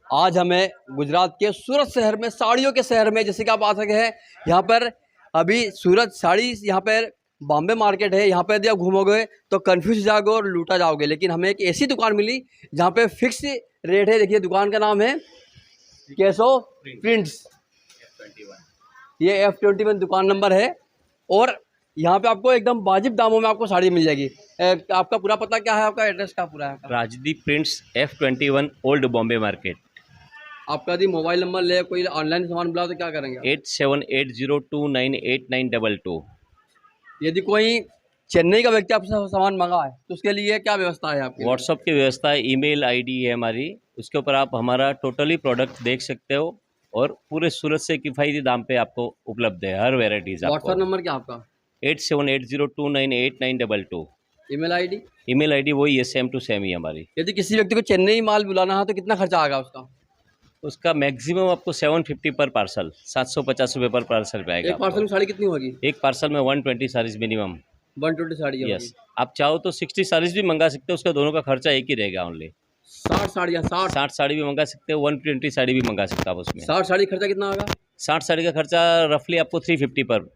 आज हमें गुजरात के सूरत शहर में, साड़ियों के शहर में, जैसे कि आप आ सके हैं यहाँ पर, अभी सूरत साड़ी, यहाँ पर बॉम्बे मार्केट है, यहाँ पर यदि आप घूमोगे तो कंफ्यूज हो जाओगे और लूटा जाओगे। लेकिन हमें एक ऐसी दुकान मिली जहाँ पे फिक्स रेट है। देखिए दुकान का नाम है केशव प्रिंट्स, ये F21 दुकान नंबर है। और यहाँ पे आपको एकदम वाजिब दामों में आपको साड़ी मिल जाएगी। आपका पूरा पता क्या है, आपका एड्रेस क्या पूरा है? Rajdeep prints F21 old Bombay market. आपका यदि मोबाइल नंबर ले, कोई ऑनलाइन सामान बुलाओ तो क्या करेंगे? 8780298922। यदि कोई चेन्नई का व्यक्ति आपसे सामान मंगाए तो उसके लिए क्या व्यवस्था है आपकी? व्हाट्सअप की व्यवस्था है, ईमेल आईडी है हमारी, उसके ऊपर आप हमारा टोटली प्रोडक्ट देख सकते हो और पूरे सूरत से किफ़ायती दाम पे आपको उपलब्ध है हर वेराइटीज़। व्हाट्सअप नंबर क्या आपका? 8780298922। ईमेल आईडी वही है, सेम टू सेम ही हमारी। यदि किसी व्यक्ति को चेन्नई माल बुलाना है तो कितना खर्चा आएगा उसका? उसका मैक्सिमम आपको 750 पर पार्सल, 750 रुपये पर पार्सल पे आएगा। एक पार्सल में साड़ी कितनी होगी? एक पार्सल में 120 साड़ीज मिनिमम। 120 साड़ी होगी। यस, आप चाहो तो 60 साड़ीज भी मंगा सकते हो, उसका दोनों का खर्चा एक ही रहेगा ओनली। 60 साड़ियाँ, 60 साड़ी भी मंगा सकते हो, 120 साड़ी भी मंगा सकते हो आप उसमें। 60 साड़ी खर्चा कितना होगा? 60 साड़ी का खर्चा रफली आपको 350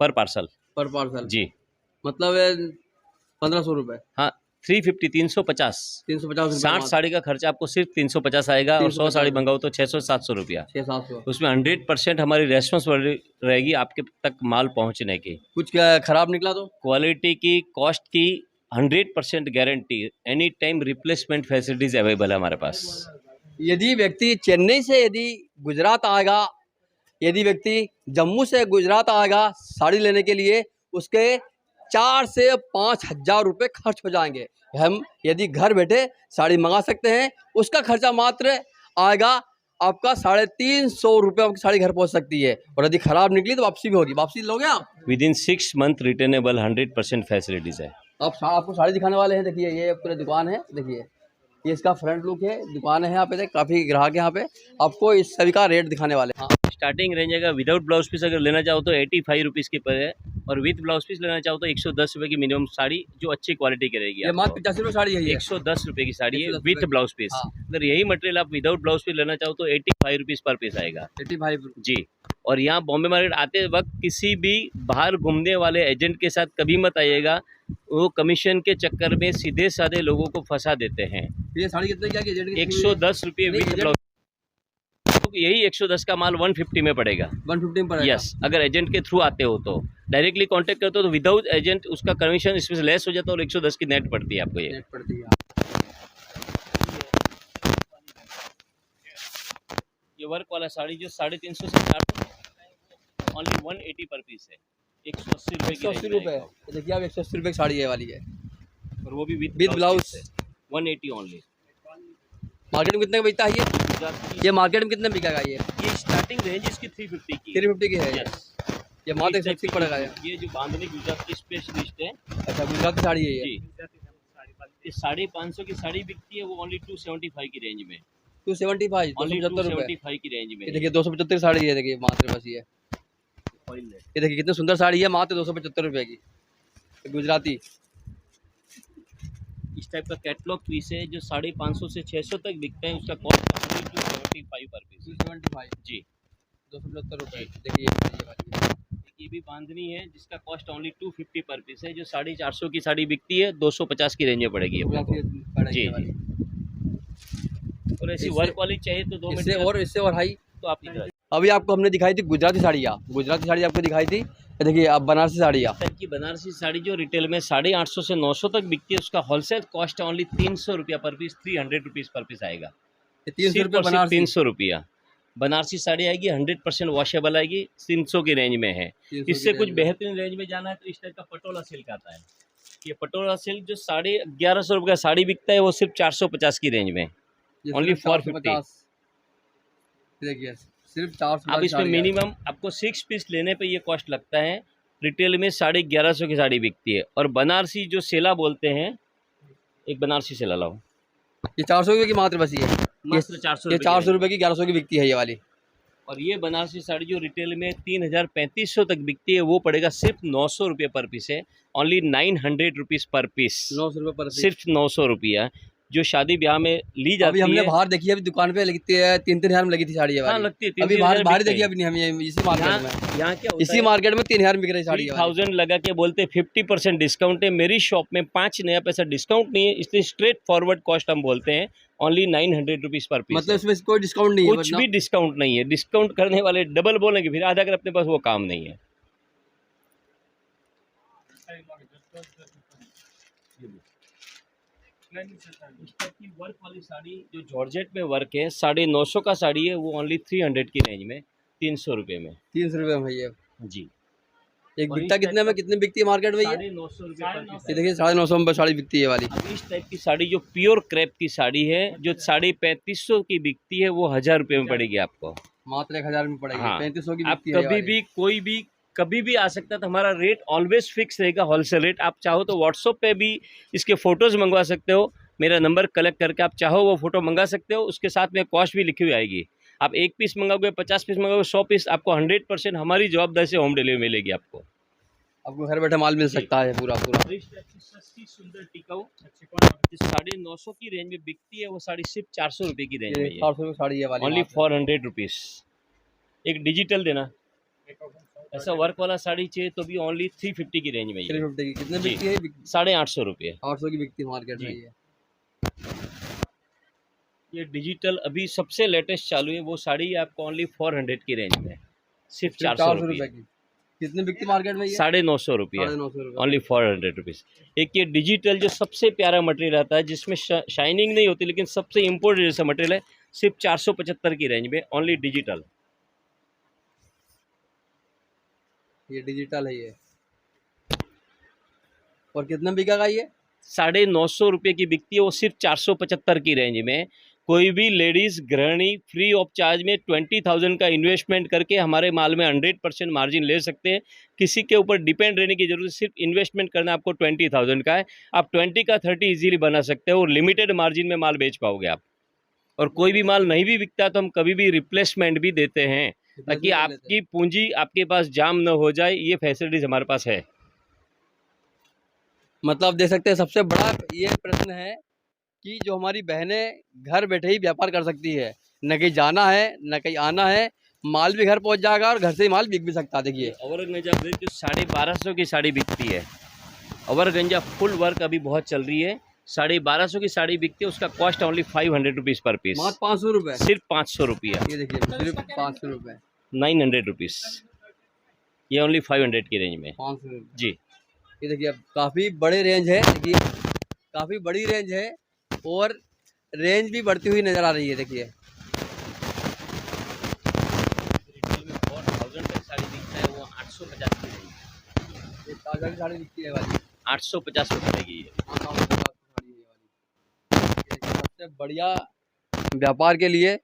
पर पार्सल। पर पार्सल जी, मतलब 1500 रुपये। हाँ 350, 350 350 60 साड़ी का खर्चा आपको सिर्फ 350 आएगा। और 100 साड़ी मंगाओ तो 600-700 रुपया। 600-700। उसमें 100% हमारी रेस्पॉन्सिबिलिटी रहेगी आपके तक माल पहुंचने की। कुछ खराब निकला तो? क्वालिटी की, कॉस्ट की 100% guarantee, any time replacement facilities available है हमारे पास। यदि व्यक्ति चेन्नई से यदि गुजरात आएगा, यदि व्यक्ति जम्मू से गुजरात आएगा साड़ी लेने के लिए, उसके 4 से 5 हज़ार रुपये खर्च हो जाएंगे। हम यदि घर बैठे साड़ी मंगा सकते हैं, उसका खर्चा मात्र आएगा आपका 350 रुपये, आपकी साड़ी घर पहुंच सकती है। और यदि खराब निकली तो वापसी भी होगी। वापसी लोगे आप? विदिन 6 मंथ रिटर्नेबल 100% फैसिलिटीज है। आपको साड़ी दिखाने वाले हैं। देखिए ये पूरी दुकान है, देखिए ये इसका फ्रंट लुक है, दुकान है यहाँ पे, काफ़ी ग्राहक है यहाँ पे। आपको इस सभी का रेट दिखाने वाले हैं। हाँ, स्टार्टिंग रेंज है विदाउट ब्लाउज पीस अगर लेना चाहो तो 85 रुपीज़ की पर है, और विद ब्लाउज पीस लेना चाहो तो 110 रुपये की मिनिमम साड़ी जो अच्छी क्वालिटी की रहेगी। ये मात्र 85 रुपये साड़ी है। 110 रुपये की साड़ी है 110 विथ ब्लाउज पीस। हाँ। अगर यही मटेरियल आप विदाउट ब्लाउज पीस लेना चाहो तो 85 रुपीज़ पर पीस आएगा। 85 जी। और यहाँ बॉम्बे मार्केट आते वक्त किसी भी बाहर घूमने वाले एजेंट के साथ कभी मत आइएगा, वो कमीशन के चक्कर में सीधे साधे लोगों को फंसा देते हैं। ये साड़ी कितने क्या? 110 रुपये विथ ब्लाउज। यही 110 का माल 150 में पड़ेगा। 150 में पड़ेगा। यस, अगर एजेंट के थ्रू आते हो तो। डायरेक्टली कांटेक्ट करते हो तो विदाउट एजेंट उसका कमीशन इसमें लेस हो जाता है और 110 की नेट पड़ती है आपको। ये नेट पड़ती है। ये वर्क वाला साड़ी जो 350 से 400 ओनली 180 पर पीस है। 180 रुपये की। 180 रुपये। देखिए आप 180 रुपये की साड़ी ये वाली है, और वो भी विद ब्लाउज। 180 ओनली। मार्केट में कितने का बिकता है ये मार्केट में कितने बिकेगा ये? स्टार्टिंग रेंज इसकी 350 की। 350 की है। यस, ये मात्र 180 पड़ेगा। ये जो बांधनी गुजरात की स्पेशलिस्ट है। अच्छा, गुजरात की साड़ी है ये? जी, ये 550 की साड़ी बिकती है, वो ओनली 275 की रेंज में। 275, ओनली 275 की रेंज में। ये देखिए 275 साड़ी है। देखिए मात्र बस ये देखिए कितनी सुंदर साड़ी है, मात्र 275 रुपये की, गुजराती। इस टाइप का कैटलॉग पीस है जो 550 से 600 तक बिकते हैं, उसका कॉस्ट 275 पर पीस। 275 जी, 275 रुपये। देखिए ये भी बांधनी है जिसका कॉस्ट ओनली 250 पर पीस है, जो 450 की साड़ी बिकती है 250 की रेंज में पड़ेगी जी। और ऐसी वर्क वाली चाहिए तो 2 इससे और हाई तो आप इधर। अभी आपको हमने दिखाई थी गुजराती साड़ियाँ, गुजराती साड़ी आपको दिखाई थी। देखिए अब बनारसी साड़ियाँ, की बनारसी साड़ी जो रिटेल में 850 से 900 तक बिकती है, उसका होलसेल कॉस्ट ओनली 300 रुपया पर पीस, 300 रुपीज़ पर पीस आएगा। 300 रुपये बनारसी। 300 रुपया बनारसी साड़ी आएगी, 100% वॉशेबल आएगी, 300 की रेंज में है। इससे कुछ बेहतरीन रेंज में जाना है तो इस टाइप का पटोला सिल्क आता है। ये पटोला सिल्क जो 1150 रुपये का साड़ी बिकता है, वो सिर्फ 450 की रेंज में, ओनली 450। देखिए सिर्फ 450। अब इसमें मिनिमम आपको 6 पीस लेने पे ये कॉस्ट लगता है। रिटेल में 1150 की साड़ी बिकती है। और बनारसी जो सेला बोलते हैं, एक बनारसी सेला लाओ, ये 400 रुपये की मात्र बसी है। मात्र 400 ये 400 रुपये की 1100 की बिकती है ये वाली। और ये बनारसी साड़ी जो रिटेल में 3500 तक बिकती है, वो पड़ेगा सिर्फ 900 रुपये पर पीस है, ओनली 900 रुपीज़ पर पीस। 900 रुपये पर पीस, सिर्फ 900 रुपया। जो शादी ब्याह में ली अभी जाती हमने है। बाहर देखी है, अभी दुकान पे लगती है 3-3 हज़ार में लगी थी साड़ी ये हाँ वाली। लगती है, अभी 3-3 बाहर हज़ार बाहर बिकते देखी हैं। अभी नहीं हम, ये इसी मार्केट में, यहाँ क्या होता इसी है, मार्केट में 3,000 बिक रही साड़ी ये वाली। 3000 लगा के बोलते 50% डिस्काउंट है। मेरी शॉप में 5 नया पैसा डिस्काउंट नहीं है, इसलिए स्ट्रेट फॉरवर्ड कॉस्ट हम बोलते हैं। ओनली 900 रुपीज़ पर पीस मतलब है। इसमें कोई डिस्काउंट नहीं है कुछ वरना? भी डिस्काउंट नहीं है। डिस्काउंट करने वाले डबल बोलेंगे, फिर आधा कर अपने पास वो काम नहीं है। वर्क वाली साड़ी जो जॉर्जेट में वर्क है, 950 का साड़ी है, वो ओनली 300 की रेंज में, 300 रुपये में। 300 रुपये में ये जी, एक और बिकता इस कितने में, कितने बिकती है मार्केट में ये? 950 रुपये पर पीस ये है। देखिए 950 में साड़ी बिकती है ये वाली। अब इस टाइप की साड़ी जो प्योर क्रेप की साड़ी है, जो 3550 की बिकती है, वो 1000 रुपये में पड़ेगी आपको। मात्र 1,000 में पड़ेगी, हाँ, 3500 की आप बिकती है ये कभी वाली। भी कोई भी कभी भी आ सकता है, तो हमारा रेट ऑलवेज फिक्स रहेगा, होलसेल रेट। आप चाहो तो व्हाट्सएप पे भी इसके फ़ोटोज़ मंगवा सकते हो। मेरा नंबर कलेक्ट करके आप चाहो वो फ़ोटो मंगा सकते हो, उसके साथ में कॉस्ट भी लिखी हुई आएगी। आप 1 पीस मंगाओगे, 50 पीस मंगाओगे, 100 पीस, आपको 100% हमारी जवाबदारी से होम डिलीवरी मिलेगी आपको। आपको घर बैठे माल मिल जी। सकता है पूरा पूरा। और इस टाइप की सस्ती सुंदर टिकाऊ जो 950 की रेंज में बिकती है, वो साड़ी सिर्फ 400 रुपये की रेंज में ये है। 400 रुपये साड़ी है वाली, ओनली मात्र 400 रुपीज़। एक डिजिटल देना, ऐसा वर्क वाला साड़ी चाहिए तो भी ओनली 350 की रेंज में ही है। 350 की कितने जी। बिकती है? 850 रुपये। 800 की बिकती है मार्केट में जी। ये। ये डिजिटल अभी सबसे लेटेस्ट चालू है, वो साड़ी आपको ओनली 400 की रेंज में, सिर्फ 400 रुपये रुपये। की कितने बिकती मार्केट में ये? 950 रुपये, 950 रुपये। Only 400 rupees. एक ये डिजिटल जो सबसे प्यारा मटेरियल आता है, जिसमें शाइनिंग नहीं होती, लेकिन सबसे इम्पोर्टेंट जैसा मटेरियल है, सिर्फ 475 की रेंज में, ओनली डिजिटल। ये डिजिटल है ये। और कितने बिकेगा ये? 950 रुपये की बिकती है, वो सिर्फ 475 की रेंज में। कोई भी लेडीज़ गृहिणी फ्री ऑफ चार्ज में 20,000 का इन्वेस्टमेंट करके हमारे माल में 100% मार्जिन ले सकते हैं। किसी के ऊपर डिपेंड रहने की जरूरत, सिर्फ इन्वेस्टमेंट करना आपको 20,000 का है। आप 20 का 30 इजीली बना सकते हो, और लिमिटेड मार्जिन में माल बेच पाओगे आप। और कोई भी माल नहीं भी बिकता तो हम कभी भी रिप्लेसमेंट भी देते हैं, ताकि आपकी पूंजी आपके पास जाम न हो जाए। ये फैसिलिटीज़ हमारे पास है। मतलब देख सकते हैं, सबसे बड़ा ये प्रश्न है कि जो हमारी बहनें घर बैठे ही व्यापार कर सकती है, न कहीं जाना है न कहीं आना है, माल भी घर पहुंच जाएगा और घर से ही माल बिक भी सकता है। देखिए औरंगजा जो 1250 की साड़ी बिकती है, औरंगजा फुल वर्क अभी बहुत चल रही है, 1250 की साड़ी बिकती है, उसका कॉस्ट ओनली 500 रुपीज़ पर पीस, मात्र 500 रुपये। सिर्फ 500 रुपया। ये देखिए सिर्फ 500 रुपये, 900 रुपीज़, ये ओनली 500 की रेंज में। 500 रुपये। जी, ये देखिए काफ़ी बड़े रेंज है, देखिए काफ़ी बड़ी रेंज है, और रेंज भी बढ़ती हुई नज़र आ रही है। देखिए रिटेल में 4000 तक साड़ी बिकता है, वो 850 की रेंज, ये ताजा की साड़ी दिखती है वाली, 850 में पड़ेगी ये। 850 की साड़ी है ये वाली। ये सबसे बढ़िया व्यापार के लिए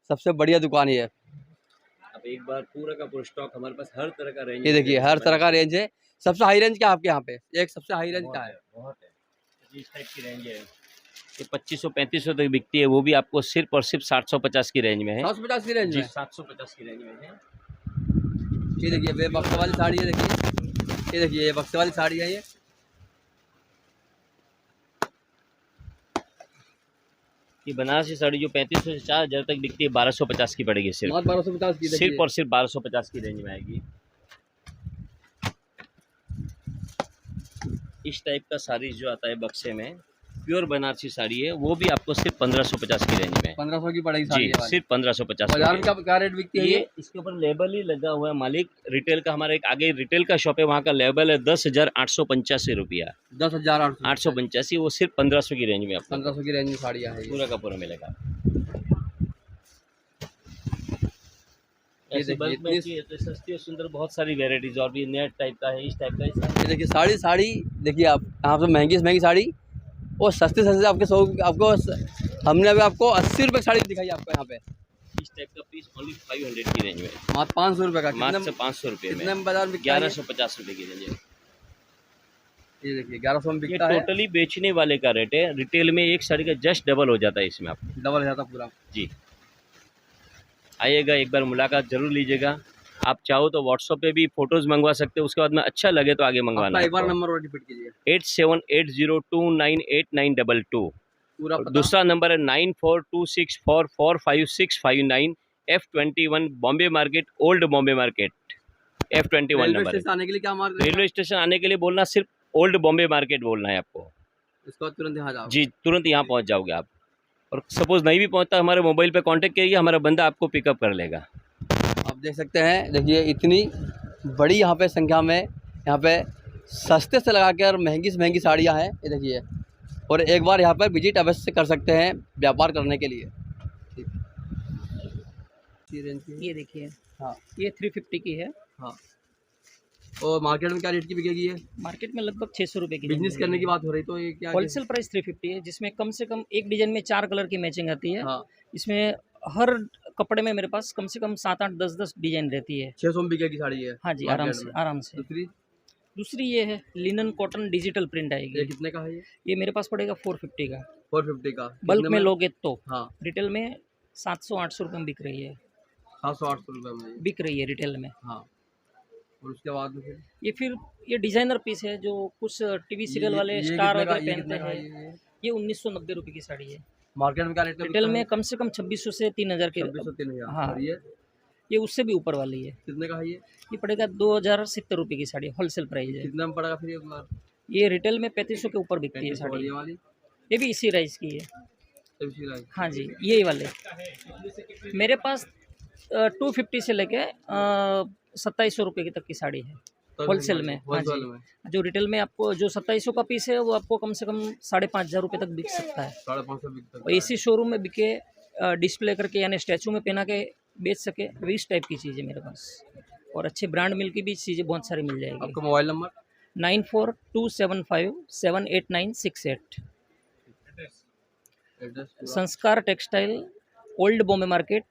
सबसे बढ़िया दुकान ये है। अब एक बार पूरा का पूरा स्टॉक हमारे पास, हर तरह का रेंज। ये देखिए हर तरह का रेंज है। सबसे हाई रेंज क्या है आपके यहाँ पे? एक सबसे हाई रेंज क्या है? बहुत है, इस टाइप की रेंज है, ये 2500-3500 तक बिकती है, वो भी आपको सिर्फ और सिर्फ 750 की रेंज में है। 750 की रेंज जी, में? 750 की रेंज में है। ये देखिए ये बक्से वाली साड़ी है, देखिए ये देखिए ये बक्से वाली साड़ी है। ये बनारसी साड़ी जो 3500 से 4000 तक बिकती है, 1250 की पड़ेगी, सिर्फ मात्र 1250 की। सिर्फ और सिर्फ 1250 की रेंज में आएगी। इस टाइप का साड़ी जो आता है बक्से में, प्योर बनारसी साड़ी है, वो भी आपको सिर्फ 1550 की रेंज में, 1500 की पड़ेगी साड़ी जी, ये वाली। सिर्फ 1550। बाजार में क्या रेट बिकती है ये इसके ऊपर लेबल ही लगा हुआ है, मालिक रिटेल का, हमारा एक आगे रिटेल का शॉप है, वहाँ का लेबल है 10,885 रुपया, 10,885, वो सिर्फ 1500 की रेंज में आपको 1500 की रेंज में साड़ियाँ है। पूरा का पूरा मिलेगा। ये ऐसे देखिए बल्क में चाहिए तो सस्ती और सुंदर बहुत सारी वेराइटीज, और भी नेट टाइप का है, इस टाइप का है। ये देखिए साड़ी देखिए आप यहाँ पे महंगी से महंगी साड़ी, और सस्ते सस्ते आपके 100 आपको हमने अभी आपको 80 रुपये की साड़ी दिखाई आपको यहाँ पे। इस टाइप का पीस ओनली 500 की रेंज में, मात्र 500 रुपये का। मात्र 500 रुपये में, कितने में बाजार में बिकता है? 1150 रुपये की रेंज है। ये देखिए 1100 में ये बिकता है। टोटली बेचने वाले का रेट है, रिटेल में एक साड़ी का जस्ट डबल हो जाता है इसमें आपको। डबल हो जाता पूरा। जी, आइएगा, एक बार मुलाकात जरूर लीजिएगा। आप चाहो तो व्हाट्सएप पे भी फोटोज मंगवा सकते हो, उसके बाद में अच्छा लगे तो आगे मंगवाना। एक बार नंबर और रिपीट कीजिए। 8780298922। पूरा और पता? दूसरा नंबर है 9426445659 F21 Bombay market, old Bombay market, F21 railway number है। स्टेशन आने के लिए क्या मार्ग रहेगा? रेलवे स्टेशन आने के लिए बोलना, सिर्फ ओल्ड बॉम्बे मार्केट बोलना है आपको। इसके बाद तुरंत यहाँ जाओ। जी, तुरंत यहाँ पहुँच जाओगे आप। और सपोज नहीं भी पहुँचता, हमारे मोबाइल पे कांटेक्ट करिए, हमारा बंदा आपको पिकअप कर लेगा। आप देख सकते हैं, देखिए इतनी बड़ी यहाँ पे संख्या में यहाँ पे सस्ते से लगा कर महंगी से महंगी साड़ियाँ हैं, ये देखिए। और एक बार यहाँ पर विजिट अवश्य कर सकते हैं व्यापार करने के लिए। ठीक। ये देखिए, हाँ ये 350 की है। हाँ। और मार्केट में क्या रेट की बिकेगी है? मार्केट में लगभग 600 रुपये की बिजनेस करने की बात हो रही तो ये क्या? होलसेल प्राइस 350 है, जिसमें कम से कम एक डिजाइन में 4 कलर की मैचिंग आती है। हाँ, इसमें हर कपड़े में मेरे पास कम से कम 7, 8, 10 डिजाइन रहती है। 600 में बिकेगी साड़ी है? हाँ जी, आराम से आराम से। दूसरी ये है लिनन कॉटन डिजिटल प्रिंट ये आएगी। कितने का है? ये मेरे पास पड़ेगा 450 का। 450 का बल्क में लोगे तो। हाँ, रिटेल में 700-800 रुपये में बिक रही है। 700-800 रुपये में बिक रही है रिटेल में। हाँ। और उसके बाद में फिर ये डिजाइनर पीस है, जो कुछ टीवी सीरियल वाले स्टार वगैरह पहनते हैं। ये 1990 रुपये की साड़ी है। मार्केट में क्या रेट? रिटेल में कम से कम 2600 से 3000 के। 2600-3000। हाँ, और ये उससे भी ऊपर वाली है। कितने का है ये पड़ेगा 2070 रुपये की साड़ी, होलसेल प्राइस है। कितना में पड़ेगा फिर ये रिटेल में 3500 के ऊपर बिकती है साड़ी। ये वाली ये भी इसी राइस की है। हाँ जी, यही वाले मेरे पास 250 से लेके 2700 रुपये की तक की साड़ी है होलसेल में। हाँ जी, जो रिटेल में आपको जो 2700 का पीस है वो आपको कम से कम 5500 रुपये तक बिक सकता है। 550 और इसी शोरूम में बिके डिस्प्ले करके यानी स्टैचू में पहना के बेच सके, इस टाइप की चीज़ें मेरे पास। और अच्छे ब्रांड मिल की भी चीज़ें बहुत सारी मिल जाएगी। आपका मोबाइल नंबर 9427578968। एड्रेस संस्कार textile, old Bombay market,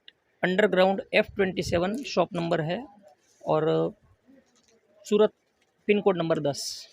underground F27 shop number है, और सूरत पिन कोड नंबर 10।